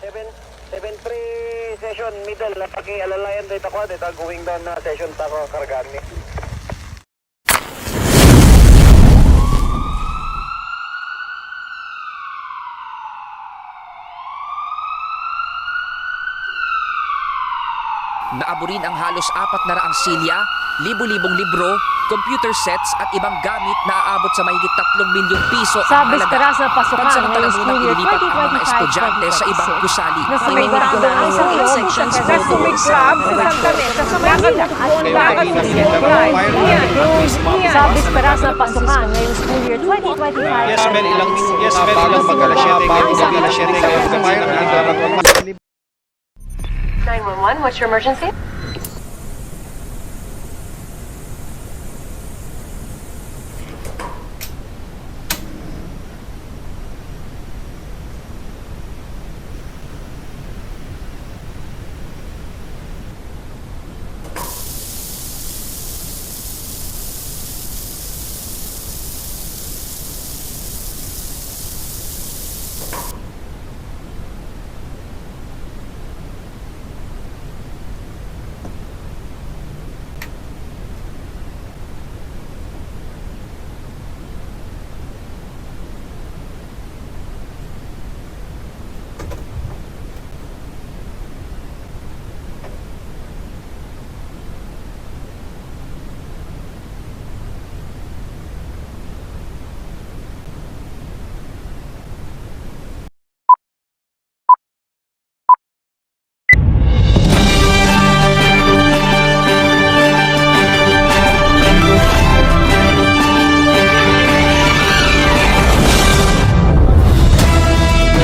7-3 session middle paki-alalayan dito ko dito going down na session ta ko kargaan ni. Naabo rin ang halos 400 silya, libu-libong libro, computer sets at ibang gamit na aabot sa mahigit 3 milyong piso Sa ang bisperas halaga. na pasukan Pansamantala ngayong munang school year ililipat ang mga estudyante sa ibang 2025-2026. gusali. Nasa may barangay ang isang sections for Swimming club sa Santa Mesa sa Manila. Sa bisperas na pasukan ngayong school year 2025. Yes, men, ilang mag-alasyete kayo mag-alasyete 911, what's your emergency?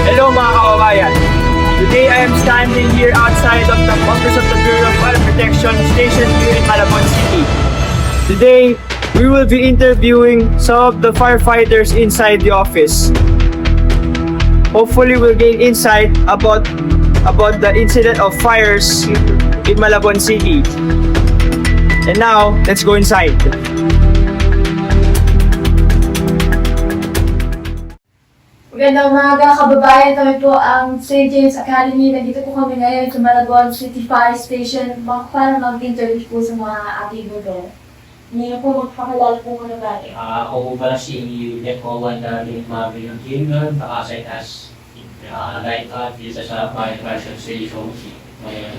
Hello mga kababayan! Today I am standing here outside of the office of the Bureau of Fire Protection stationed here in Malabon City. Today, we will be interviewing some of the firefighters inside the office. Hopefully, we'll gain insight about the incident of fires in Malabon City. And now, let's go inside. Magandang umaga kababayan, kami po ang St. James Academy. Nandito po kami ngayon sa Malabon City Fire Station para mag-interview po sa mga ating lugar. Ngayon po magpakilala po muna tayo. Ako po pala si Deco Wanda Mabel ng Junior, nakasite as light art dito sa Fire Fashion Station. Ngayon,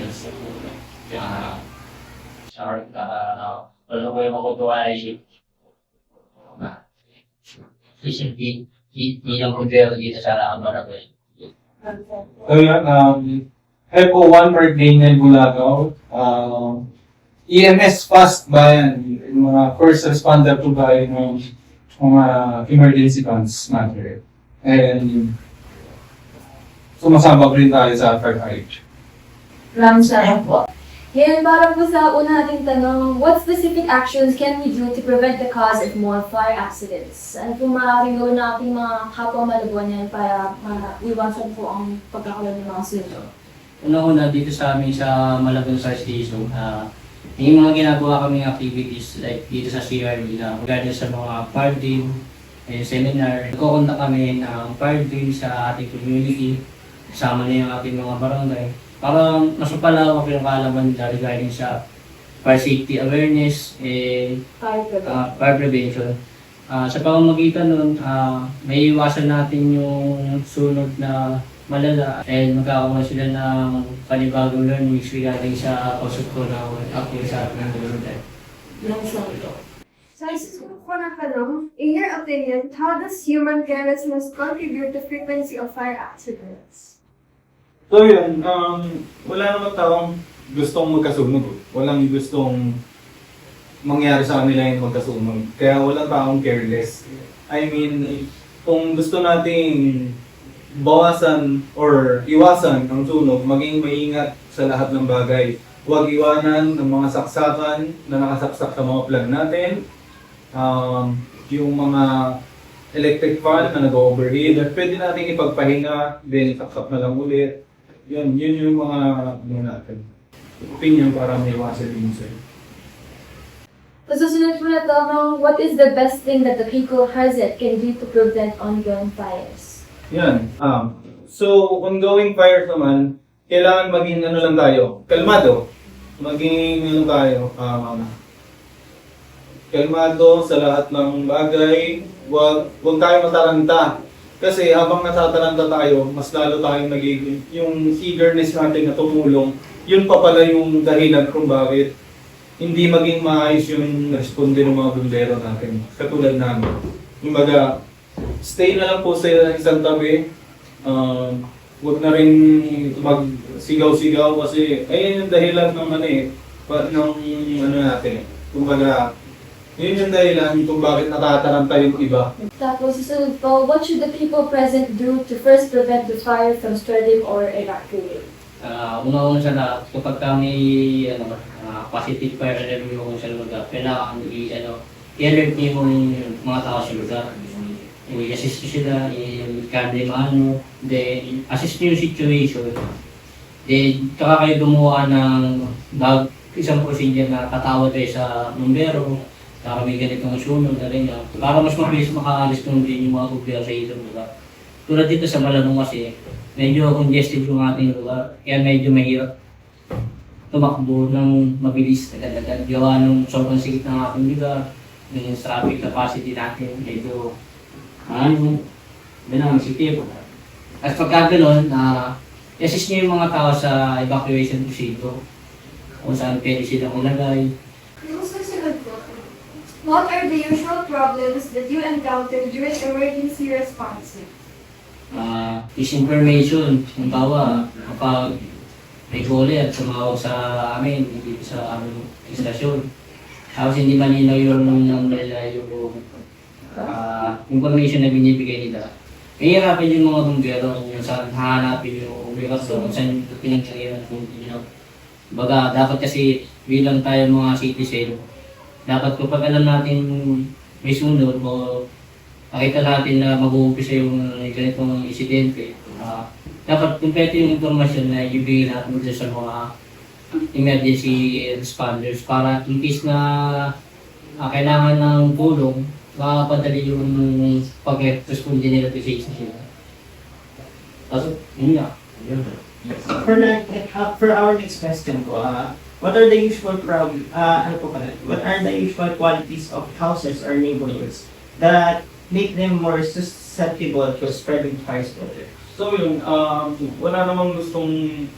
wala ko yung makutuwa ay hindi lang kundero dito sa Marabel. So yun, FO1 for Daniel Bulagaw. EMS fast ba yan? Yung mga first responder po ba yung mga emergency funds matter. And sumasabak rin tayo sa third eye. Maraming salamat po. Ngayon, para po sa una nating tanong, what specific actions can we do to prevent the cause of more fire accidents? Ano po maaaring gawin natin mga kapwa Malabonan para iwasan po ang pagkakaroon ng mga sunog? Una-una dito sa amin sa Malabon Fire Station, yung mga ginagawa kaming activities like dito sa CRB na regarding sa mga fire drill, seminar. Nagkukontak kami ng fire drill sa ating community, kasama na yung ating mga barangay. Para mas mapalawak yung kaalaman nila regarding sa fire safety awareness and fire prevention. Sa pamamagitan nun, may iwasan natin yung sunog na malala and magkakaroon sila ng panibagong learnings regarding sa pagsuko ng actual sa ating komunidad. So I just want to know, in your opinion, how does human carelessness contribute to frequency of fire accidents? So yun, wala naman taong gustong magkasunog. Walang gustong mangyari sa kanila yung magkasunog. Kaya walang taong careless. I mean, kung gusto nating bawasan or iwasan ang sunog, maging maingat sa lahat ng bagay. Huwag iwanan ng mga saksakan na nakasaksak sa mga plug natin. Yung mga electric fan na nag-overheat, pwede natin ipagpahinga, then saksak na lang ulit. Yun yung mga natin. Opinion para may iwasan din sa'yo. Susunod po na tanong, what is the best thing that the people Harzet can do to prevent ongoing fires? Yan. So, ongoing fires naman, kailangan maging ano lang tayo, kalmado. Maging ano tayo, kalmado sa lahat ng bagay. Huwag tayo mataranta. Kasi habang natataranta tayo, mas lalo tayong nagiging, yung eagerness natin na tumulong, yun pa pala yung dahilan kung bakit hindi maging maayos yung responde ng mga bumbero natin. Katulad namin. Yung stay na lang po sa isang tabi. Huwag na rin magsigaw-sigaw kasi ayun yung dahilan ng natin. Kumbaga, yun yung dahilan kung bakit natataranta yung iba. Tapos susunod po, what should the people present do to first prevent the fire from spreading or evacuate? Una-una sa lahat, kapag kami positive fire review kung sa lugar, kailangan i-alert niyo yung mga tao sa lugar. I-assist nyo sila, i-calm then assist nyo yung situation. Then, tsaka kayo gumawa ng isang procedure na tatawad kayo sa numbero, para may ganitong sunog na rin yan. Para mas mabilis makaalis kung din yung mga gobyerno sa ilong lugar. Tulad dito sa Malanong kasi, medyo congested yung ating lugar, kaya medyo mahirap tumakbo ng mabilis agad-agad. Gawa ng sobrang sikip ng ating lugar, yung traffic capacity natin, medyo sikip. At pagka gano'n, assist nyo yung mga tao sa evacuation procedure, kung saan pwede silang ilagay. Yung susunod po, what are the usual problems that you encounter during emergency response? Disinformation. Halimbawa, kapag may caller, tumawag sa amin, dito sa aming istasyon. Tapos hindi malinaw yung information na binibigay nila. Mahirapan yung mga bumbero kung saan hahanapin yung bumbero kung saan yung pinagkariran ng bumbero. Baga, dapat kasi bilang tayo mga citizen, dapat kapag alam natin may sunod o nakita natin na mag-uumpisa yung ganitong insidente, dapat kumpleto yung informasyon na ibigay natin sa mga emergency responders para in case na kailangan ng tulong, makapadali yung pag-responde nila to sa sila. Tapos, yun nga. For our next question po, what are the usual what are the usual qualities of houses or neighborhoods that make them more susceptible to spreading fires better? So yun, wala namang gustong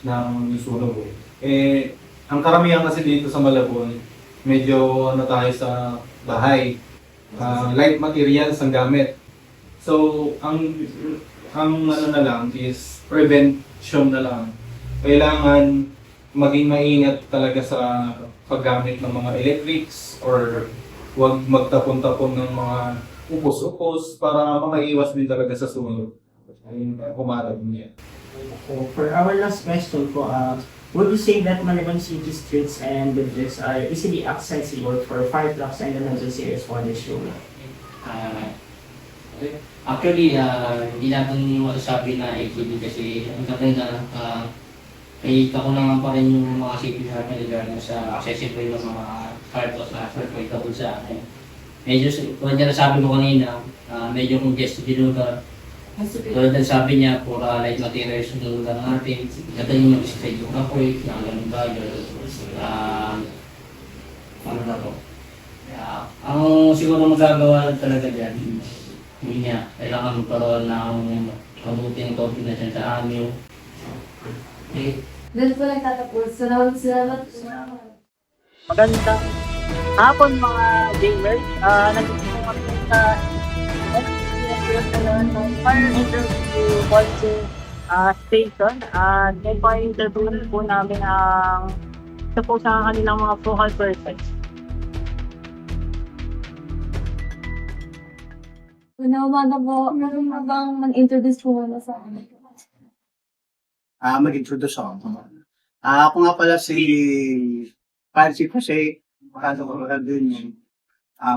ng sunog. Ang karamihan kasi dito sa Malabon, medyo tayo sa bahay. Light materials ang gamit. So, ang na lang is prevention na lang. Kailangan maging maingat talaga sa paggamit ng mga electrics or huwag magtapon-tapon ng mga upos-upos para makaiwas din talaga sa sunog. Ayun, humarap niya. So for our last question po, would you say that Malabon City streets and bridges are easily accessible for fire trucks and emergency responders? Actually, hindi natin masasabi na ATV kasi ang ganda ay kakulangan pa rin yung mga city natin regarding sa accessible ng mga fire trucks na applicable sa akin. Medyo, kung nasabi ko kanina, medyo congested yung lugar. Tulad ng sabi niya, pura light materials yung lugar natin. Ganda yung mag-decide yung apoy, yung ganun bagay. Ang siguro magagawa lang talaga dyan, hindi niya, kailangan magkaroon ng mabuting coordination sa amin. Doon po lang tatapos. Salamat. Magandang hapon mga gamers. Nandito po kami sa Fire Interview Policy Station. Ngayon po ay interview po namin ang isa po sa kanilang mga focal persons. Una umaga po, meron na bang mag-introduce po muna sa amin? Mag-introduce ako. Ako nga pala si Fire Chief Jose,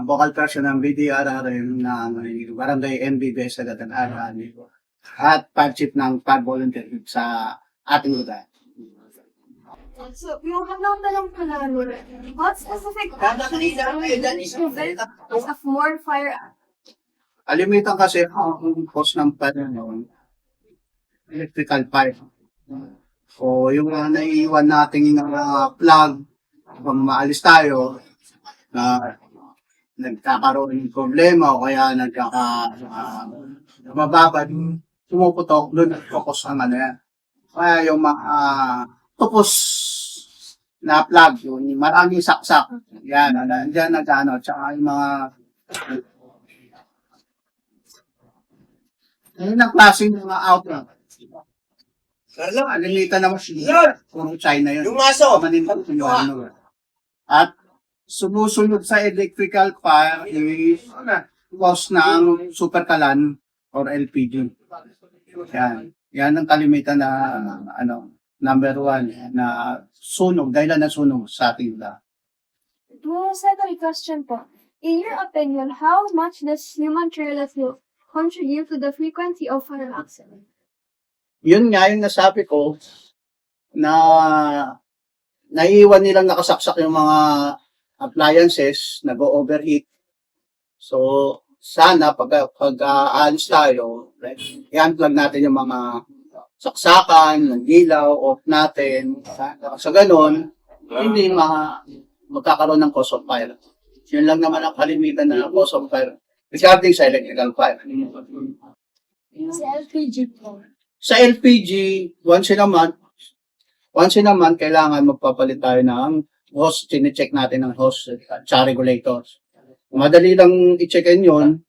vocal person ng BDRRM ng Barangay MBBS sa Datan Arani at Fire Chief ng Fire Volunteer sa ating lugar. So, yung lang pala, what specific actions are we doing to prevent of more fire Kalimitan kasi ang cause ng noon, electrical pipe. So, yung naiiwan nating plug, kung maalis tayo, nagkakaroon ng problema o kaya mababad, pumuputok, doon focus ang yan. Kaya yung tupos na plug, yung maraming saksak, yan, dyan tsaka yung mga yun ang klaseng mga outlet. Alilita naman siya. Puro China yun. Yung maso! At sumusunod sa electrical fire is cause ng superkalan or LPG. Yan. Yan ang kalimitan na number 1 na sunog, dahil na sunog sa ating lahat. Second question po. In your opinion, how much does human carelessness contribute to the frequency of fire accidents? Yun nga yung nasabi ko na naiiwan nilang nakasaksak yung mga appliances, nag-overheat. So, sana pag aalis tayo, i-unplug natin yung mga saksakan, ng ilaw, off natin. Sa ganun, hindi magkakaroon ng cause of fire. Yun lang naman ang kalimitan na cause of fire. Regarding sa electrical fire. Sa LPG po. Sa LPG, once in a month, kailangan magpapalit tayo ng hose. Chine-check natin ng hose at regulators. Madali lang i-checkin yun.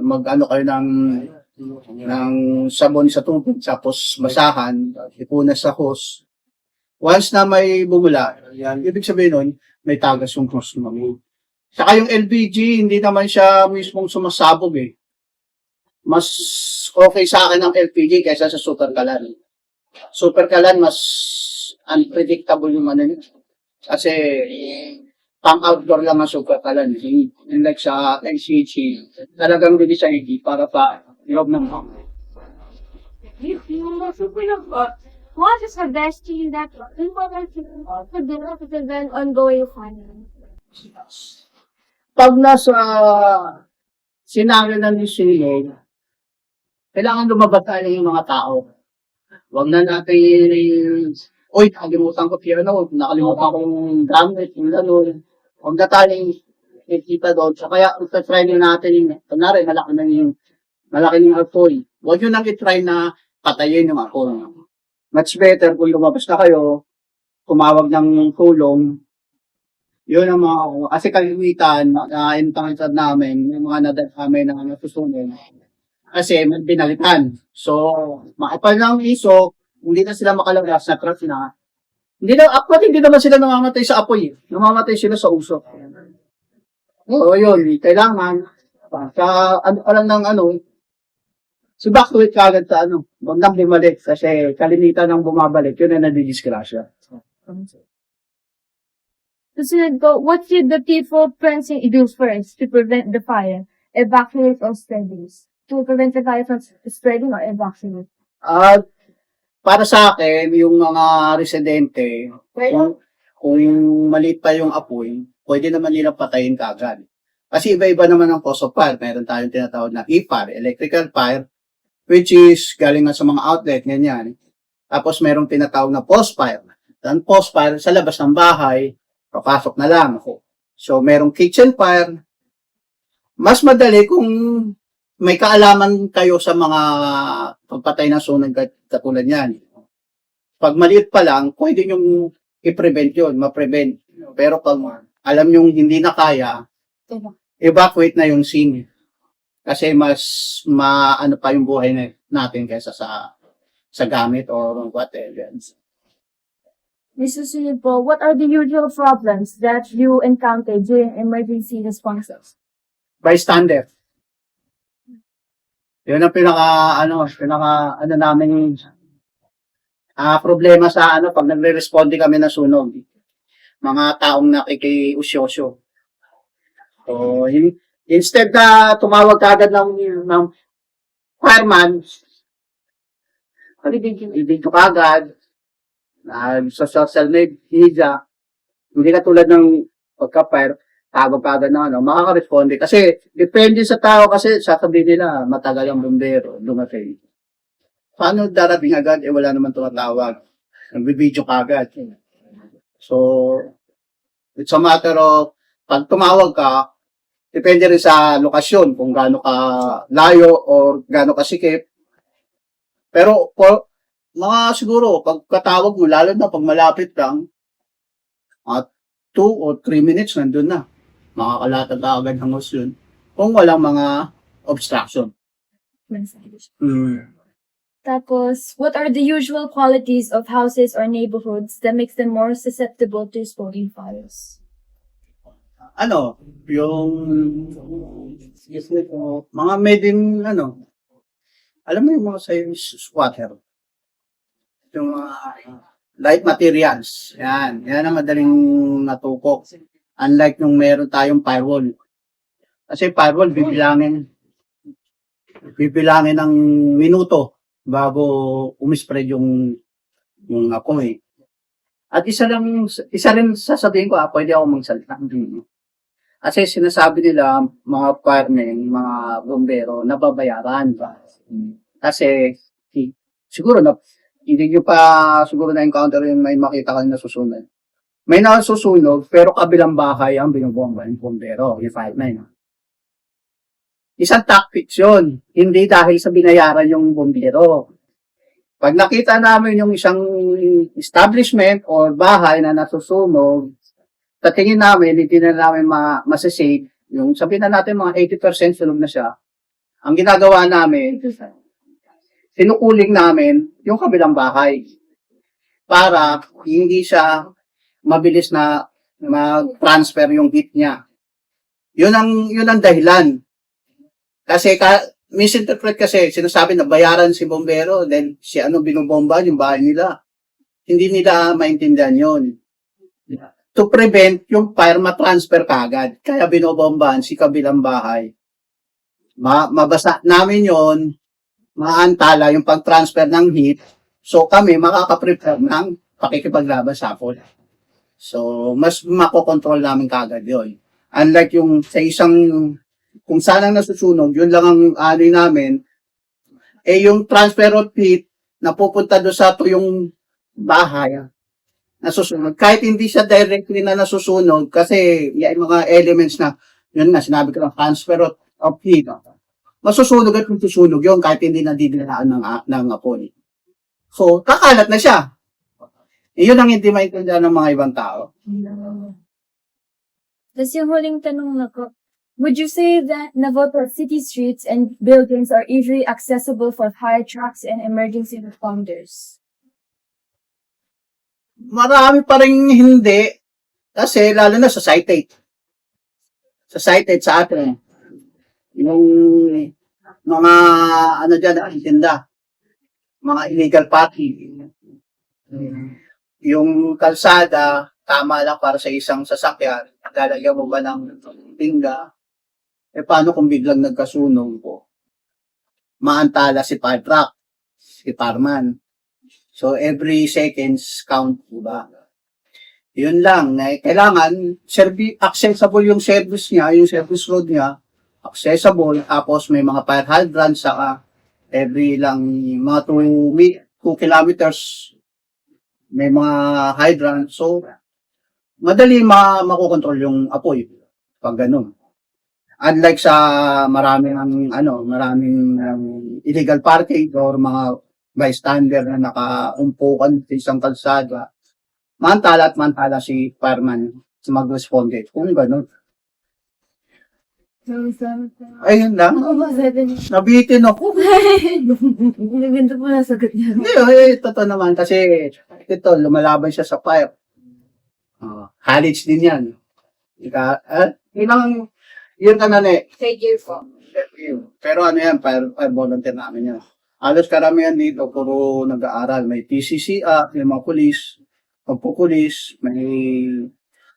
Mag-ano kayo ng sabon sa tubig, tapos basahan, ipunas sa hose. Once na may bumula, yan, ibig sabihin nun, may tagas yung hose mo. Saka yung LPG, hindi naman siya mismong sumasabog eh. Mas okay sa akin ang LPG kaysa sa superkalan. Superkalan, mas unpredictable yung yun. Kasi, pang-outdoor lang ang superkalan. Like sa LCG, talagang didesign para pa loob ng What is the best thing that important to do to prevent ongoing fire? Pag nasa scenario ng disino, kailangan lumabas tayo yung mga tao. Huwag na natin, nakalimutan ko nakalimutan kong gamit, yung gano'n. Huwag na tayong ikita doon. So, kaya, try nyo natin yung, kunwari, malaki ng apoy. Huwag nyo nang itry na patayin yung apoy. Much better kung lumabas na kayo, tumawag ng tulong. Yun ang mga, kasi kalimitan, intangitad namin, yung mga nadami na nasusunod. Kasi binalitan. So, makapal ng iso, hindi na sila makalabas na crack na. Hindi naman sila namamatay sa apoy. Namamatay sila sa usok. So, yun, kailangan, evacuate ka agad sa huwag nang bumalik kasi kalimitan ng bumabalik, yun na nadidisgrasya. Susunod po, what should the people present do first to prevent the fire, evacuate or spreading? To prevent the fire from spreading or evacuate? Para sa akin, yung mga residente, kung maliit pa yung apoy, pwede naman nilang patayin kaagad. Kasi iba-iba naman ang cause of fire. Meron tayong tinatawag na e-fire, electrical fire, which is galing nga sa mga outlet, ganyan. Tapos merong tinatawag na post fire. Ang post fire, sa labas ng bahay, papasok na lang ako. So, merong kitchen fire. Mas madali kung may kaalaman kayo sa mga pagpatay ng sunog katulad yan. Pag maliit pa lang, pwede nyo i-prevent yun, ma-prevent. Pero pag alam nyo hindi na kaya, evacuate na yung scene. Kasi mas maano pa yung buhay natin kaysa sa gamit or whatever. Mr. Susunod po, what are the usual problems that you encounter during emergency responses? Bystander. Yun ang pinaka namin problema sa pag nagre-responde kami na sunog. Mga taong nakikiusyoso. So, instead na tumawag ka agad ng fireman, ibig ka agad, sa social media, hindi ka tulad ng pagka-fire, tawag kagad na makaka-responde. Kasi, depende sa tao kasi, sasabihin nila, matagal ang bumbero, dumating. Paano darating agad? Wala naman tumatawag. Nagbibideo kagad. So, it's a matter of, pag tumawag ka, depende rin sa lokasyon, kung gaano ka layo or gaano ka sikip. Pero, mga siguro, pagkatawag mo, lalo na pag malapit lang, at 2 or 3 minutes, nandun na. Makakalatag ka agad ng yun. Kung walang mga obstruction. Tapos, what are the usual qualities of houses or neighborhoods that makes them more susceptible to exploding fires? Yung mga made in, alam mo yung mga squatter. Yung mga light materials. Yan ang madaling natupok. Unlike nung meron tayong firewall. Kasi firewall, bibilangin ng minuto bago umispread yung apoy. At isa rin sasabihin ko, pwede ako magsalita. Kasi sinasabi nila, mga firemen, mga bombero, nababayaran ba? Kasi, siguro hindi nyo pa siguro na-encounter yung may makita ka na susunod. May nasusunog, pero kabilang bahay ang binubomba ng bombero, yung fireman. Isang tactics yun. Hindi dahil sa binayaran yung bombero. Pag nakita namin yung isang establishment or bahay na nasusunog, sa tingin namin, hindi na namin masasave. Yung sabihin na natin mga 80% sunog na siya. Ang ginagawa namin, sinukuling namin yung kabilang bahay para hindi siya mabilis na mag-transfer yung heat niya. Yun ang dahilan. Kasi misinterpret kasi, sinasabi na bayaran si bombero, then si binubomba yung bahay nila. Hindi nila maintindihan yun. To prevent yung fire ma-transfer kagad. Kaya binobombahan si kabilang bahay. Mabasa namin yon, maantala yung pag-transfer ng heat. So kami makaka-prepare ng pakikipaglaban sa hapon. So mas makokontrol namin kagad yun. Unlike yung sa isang, kung saan ang nasusunog, yun lang ang namin, yung transfer of heat na pupunta doon sa yung bahay, nasusunog. Kahit hindi siya directly na nasusunog, kasi yung mga elements na, yun nga, sinabi ko lang, transfer of heat, masusunog at masusunog yun kahit hindi nadidilaan ng apoy. So, kakalat na siya. Yun ang hindi maintindihan ng mga ibang tao. Tapos yung huling tanong na ko, would you say that Navoto city streets and buildings are easily accessible for fire trucks and emergency responders? Marami pa rin hindi. Kasi lalo na sa Site 8. Sa Site 8 sa atin. Yung mga tinda. Mga illegal parking. Yung kalsada, tama lang para sa isang sasakyan. Lalagyan mo ba ng tinda? Paano kung biglang nagkasunog po? Maantala si fire truck, si fireman. So, every seconds count, diba? Yun lang. Kailangan, accessible yung service niya, yung service road niya, accessible, tapos may mga fire hydrants, saka every lang mga 2 kilometers, may mga hydrants. So, madali makokontrol yung apoy pag ganun. Unlike sa maraming illegal parking or mga bystander na nakaumpukan sa isang kalsada, mantala si fireman mag-responde. Kung gano'n. Ayun lang. Nabitin ako. Naganda po na sagot niya. Hindi, totoo naman. Kasi ito, lumalaban siya sa fire. College din yan. Yun ka na Thank you po. Pero fire volunteer namin yan. Alos karamihan dito, puro nag-aaral. May TCCA, may mga pulis, pagpupulis, may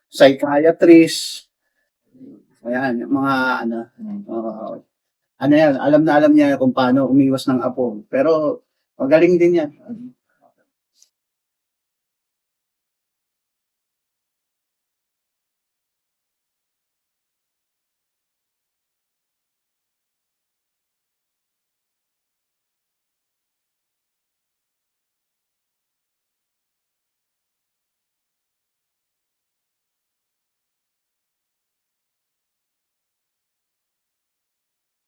psychiatrist. Ayan, mga alam niya kung paano umiwas ng apo. Pero magaling din yan.